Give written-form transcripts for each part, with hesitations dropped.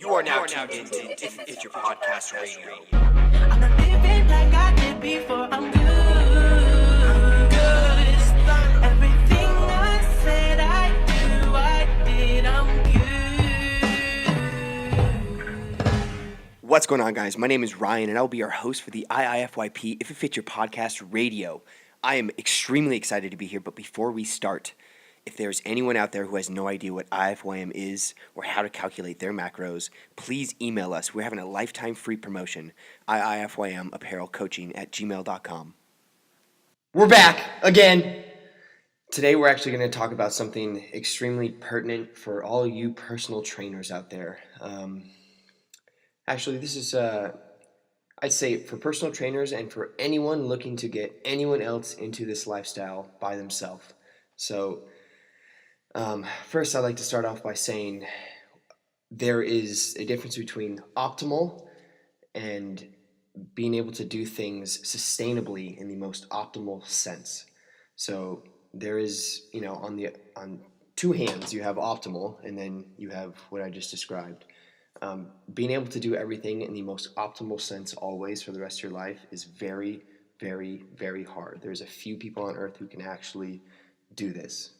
You are now tuned into Iifypodcast radio. I'm not living like I did before. I'm good. Everything I said I do, I did. I'm good. What's going on, guys? My name is Ryan, and I'll be your host for the Iifyp If It Fits Your Podcast radio. I am extremely excited to be here, but before we start, if there's anyone out there who has no idea what Iifym is or how to calculate their macros, please email us. We're having a lifetime free promotion, iifymapparelcoaching@gmail.com. We're back again. Today we're actually going to talk about something extremely pertinent for all you personal trainers out there. Actually, this is, I'd say, for personal trainers and for anyone looking to get anyone else into this lifestyle by themselves. So, first, I'd like to start off by saying there is a difference between optimal and being able to do things sustainably in the most optimal sense. So there is, on two hands, you have optimal, and then you have what I just described. Being able to do everything in the most optimal sense always for the rest of your life is very, very, very hard. There's a few people on earth who can actually do this.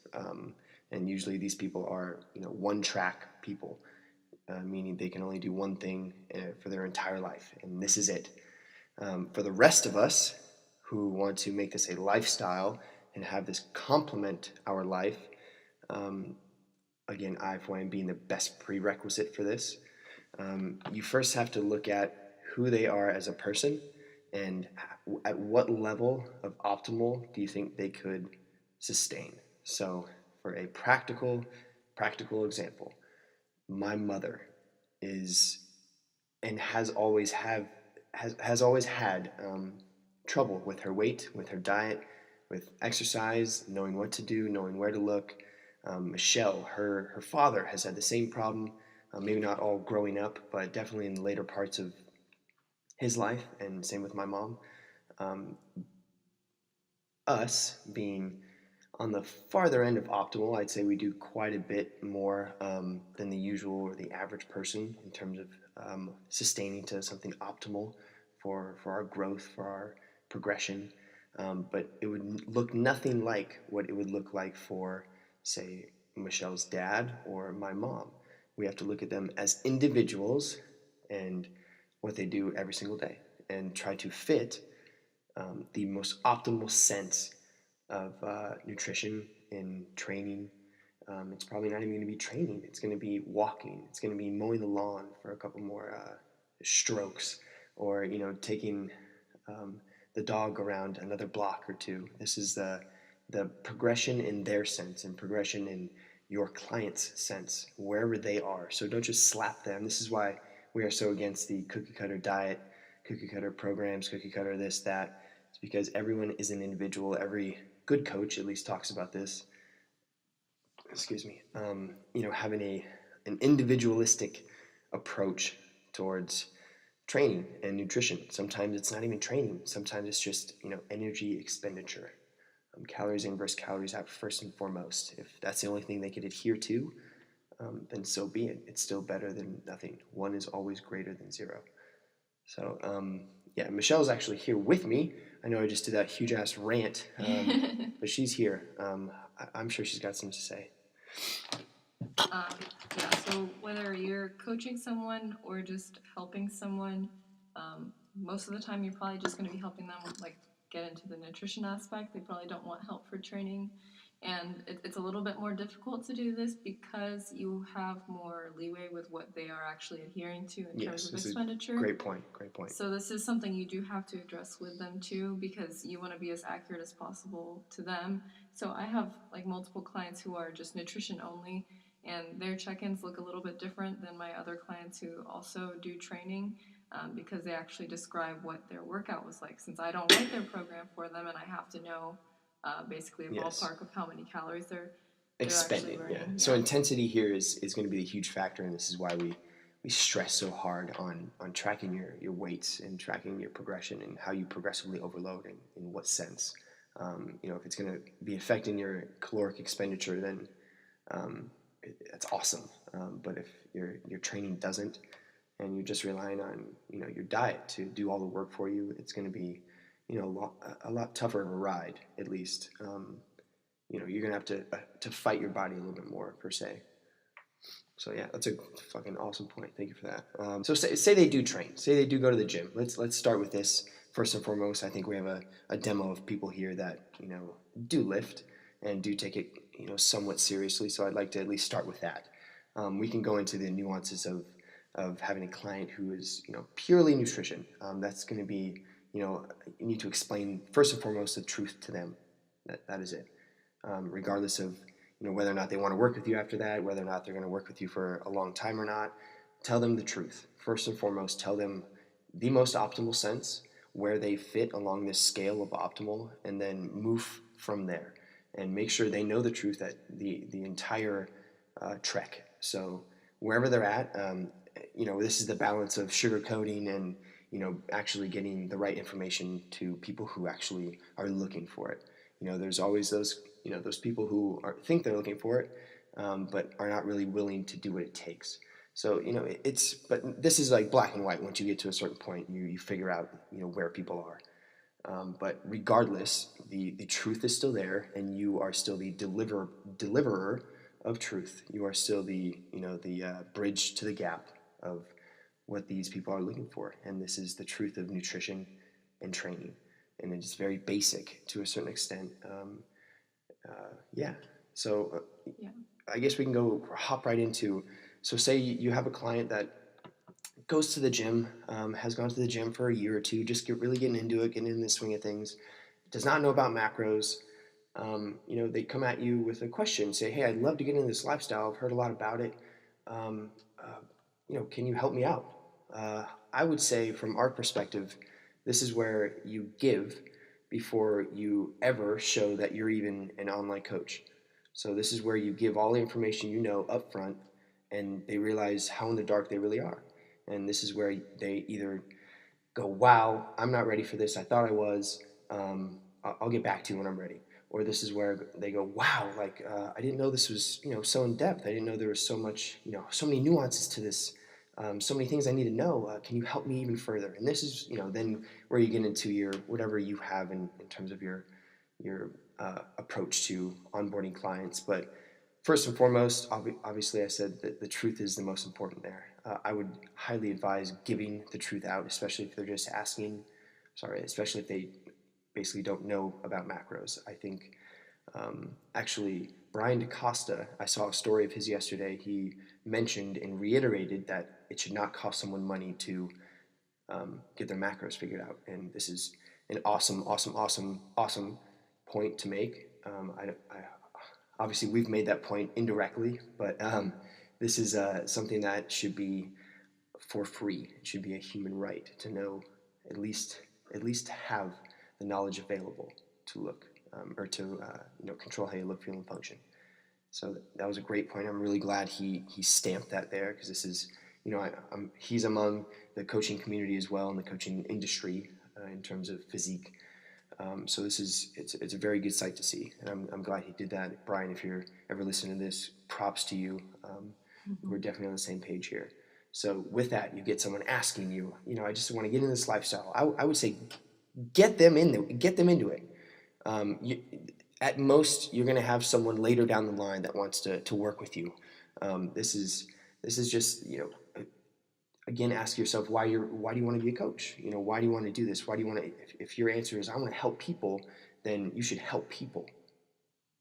And usually these people are, one-track people, meaning they can only do one thing for their entire life, and this is it. For the rest of us who want to make this a lifestyle and have this complement our life, again, Iifym being the best prerequisite for this, you first have to look at who they are as a person and at what level of optimal do you think they could sustain. So for a practical example, my mother is and has always had trouble with her weight, with her diet, with exercise, knowing what to do, knowing where to look. Michelle, her father has had the same problem, maybe not all growing up, but definitely in the later parts of his life, and same with my mom. Us being on the farther end of optimal, I'd say we do quite a bit more than the usual or the average person in terms of sustaining to something optimal for our growth, for our progression. But it would look nothing like what it would look like for, say, Michelle's dad or my mom. We have to look at them as individuals and what they do every single day and try to fit the most optimal sense of nutrition and training. It's probably not even going to be training. It's going to be walking. It's going to be mowing the lawn for a couple more strokes, or taking the dog around another block or two. This is the progression in their sense and progression in your client's sense, wherever they are. So don't just slap them. This is why we are so against the cookie cutter diet, cookie cutter programs, cookie cutter this, that. It's because everyone is an individual. Every good coach at least talks about this. Having an individualistic approach towards training and nutrition. Sometimes it's not even training. Sometimes it's just energy expenditure. Calories in versus calories out first and foremost. If that's the only thing they could adhere to, then so be it. It's still better than nothing. One is always greater than zero. So Michelle's actually here with me. I know I just did that huge ass rant, but she's here. I'm sure she's got something to say. So whether you're coaching someone or just helping someone, most of the time you're probably just going to be helping them get into the nutrition aspect. They probably don't want help for training. And it's a little bit more difficult to do this because you have more leeway with what they are actually adhering to in terms of expenditure. Great point. So this is something you do have to address with them too, because you want to be as accurate as possible to them. So I have multiple clients who are just nutrition only, and their check-ins look a little bit different than my other clients who also do training, because they actually describe what their workout was like, since I don't write their program for them and I have to know basically a ballpark of how many calories they're expending. So intensity here is going to be a huge factor, and this is why we stress so hard on tracking your weights and tracking your progression and how you progressively overload and in what sense. If it's going to be affecting your caloric expenditure, then that's awesome. But if your training doesn't, and you're just relying on your diet to do all the work for you, it's going to be a lot tougher of a ride, at least. You're gonna have to fight your body a little bit more, per se. So yeah, that's a fucking awesome point. Thank you for that. So say they do train, say they do go to the gym. Let's start with this first and foremost. I think we have a demo of people here that do lift and do take it somewhat seriously. So I'd like to at least start with that. We can go into the nuances of having a client who is purely nutrition. That's going to be you need to explain first and foremost the truth to them. That is it. Regardless of whether or not they want to work with you after that, whether or not they're going to work with you for a long time or not, tell them the truth. First and foremost, tell them the most optimal sense, where they fit along this scale of optimal, and then move from there. And make sure they know the truth at the entire trek. So wherever they're at, this is the balance of sugarcoating and actually getting the right information to people who actually are looking for it. There's always those people who think they're looking for it, but are not really willing to do what it takes. So but this is like black and white. Once you get to a certain point, you figure out where people are. But regardless, the truth is still there, and you are still the deliverer of truth. You are still the bridge to the gap of what these people are looking for, and this is the truth of nutrition and training. And it's very basic to a certain extent. So I guess we can hop right into, so say you have a client that goes to the gym, has gone to the gym for a year or two, just really getting into it, getting in the swing of things, does not know about macros. They come at you with a question, say, hey, I'd love to get into this lifestyle. I've heard a lot about it. Can you help me out? I would say from our perspective, this is where you give before you ever show that you're even an online coach. So this is where you give all the information up front, and they realize how in the dark they really are. And this is where they either go, wow, I'm not ready for this. I thought I was. I'll get back to you when I'm ready. Or this is where they go, wow, I didn't know this was so in depth. I didn't know there was so much, so many nuances to this. So many things I need to know. Can you help me even further? And this is, then where you get into your whatever you have in terms of your approach to onboarding clients. But first and foremost, obviously, I said that the truth is the most important there. I would highly advise giving the truth out, especially if they're just especially if they basically don't know about macros. I think actually Brian DaCosta, I saw a story of his yesterday. He mentioned and reiterated that it should not cost someone money to get their macros figured out. And this is an awesome point to make. Obviously, we've made that point indirectly, but this is something that should be for free. It should be a human right to know, at least have the knowledge available to look or to control how you look, feel, and function. So that was a great point. I'm really glad he stamped that there, because this is he's among the coaching community as well, in the coaching industry in terms of physique. So it's a very good sight to see, and I'm glad he did that. Brian, if you're ever listening to this, props to you. We're definitely on the same page here. So with that, you get someone asking you, I just want to get into this lifestyle. I would say get them into it. At most, you're going to have someone later down the line that wants to work with you. This is just, again, ask yourself why do you want to be a coach? Why do you want to do this? Why do you want to? If your answer is I want to help people, then you should help people.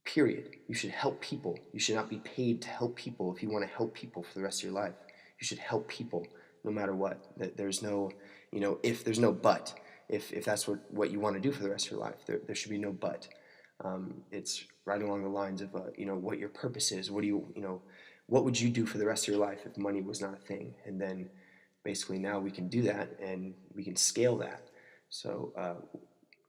Period. You should help people. You should not be paid to help people. If you want to help people for the rest of your life, you should help people no matter what. There's no, if there's no but. If that's what you want to do for the rest of your life, there should be no but. It's right along the lines of what your purpose is. What would you do for the rest of your life if money was not a thing? And then basically now we can do that and we can scale that. So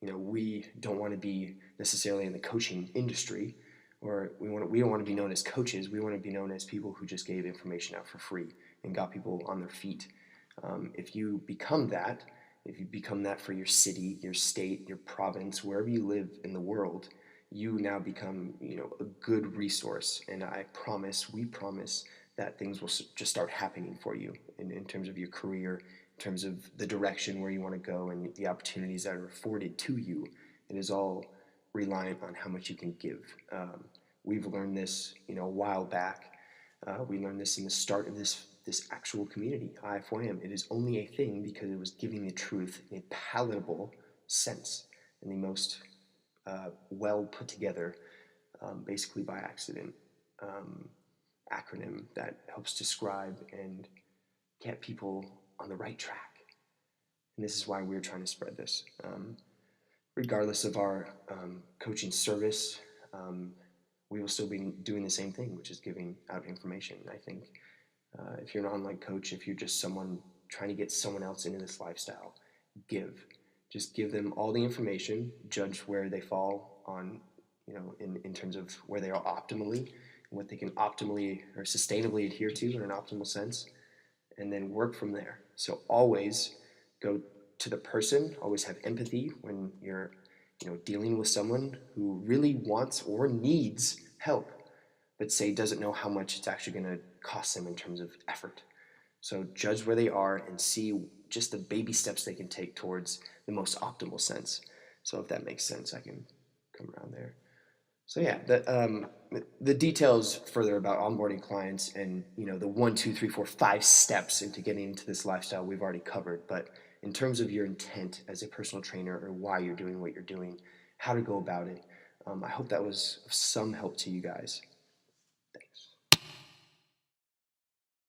we don't want to be necessarily in the coaching industry, or we don't want to be known as coaches. We want to be known as people who just gave information out for free and got people on their feet. If you become that for your city, your state, your province, wherever you live in the world, you now become, a good resource. And we promise that things will just start happening for you in terms of your career, in terms of the direction where you want to go and the opportunities that are afforded to you. It is all reliant on how much you can give. We've learned this, a while back. We learned this in the start of this actual community, Iifym. It is only a thing because it was giving the truth in a palatable sense, in the most well put together, basically by accident, acronym that helps describe and get people on the right track. And this is why we're trying to spread this. Regardless of our coaching service, we will still be doing the same thing, which is giving out information. I think if you're an online coach, if you're just someone trying to get someone else into this lifestyle, just give them all the information, judge where they fall on, in terms of where they are optimally, and what they can optimally or sustainably adhere to in an optimal sense, and then work from there. So always go to the person, always have empathy when you're, dealing with someone who really wants or needs help, but doesn't know how much it's actually going to cost them in terms of effort. So judge where they are and see just the baby steps they can take towards the most optimal sense. So if that makes sense, I can come around there. So yeah, the details further about onboarding clients and the 1, 2, 3, 4, 5 steps into getting into this lifestyle we've already covered. But in terms of your intent as a personal trainer or why you're doing what you're doing, how to go about it, I hope that was of some help to you guys.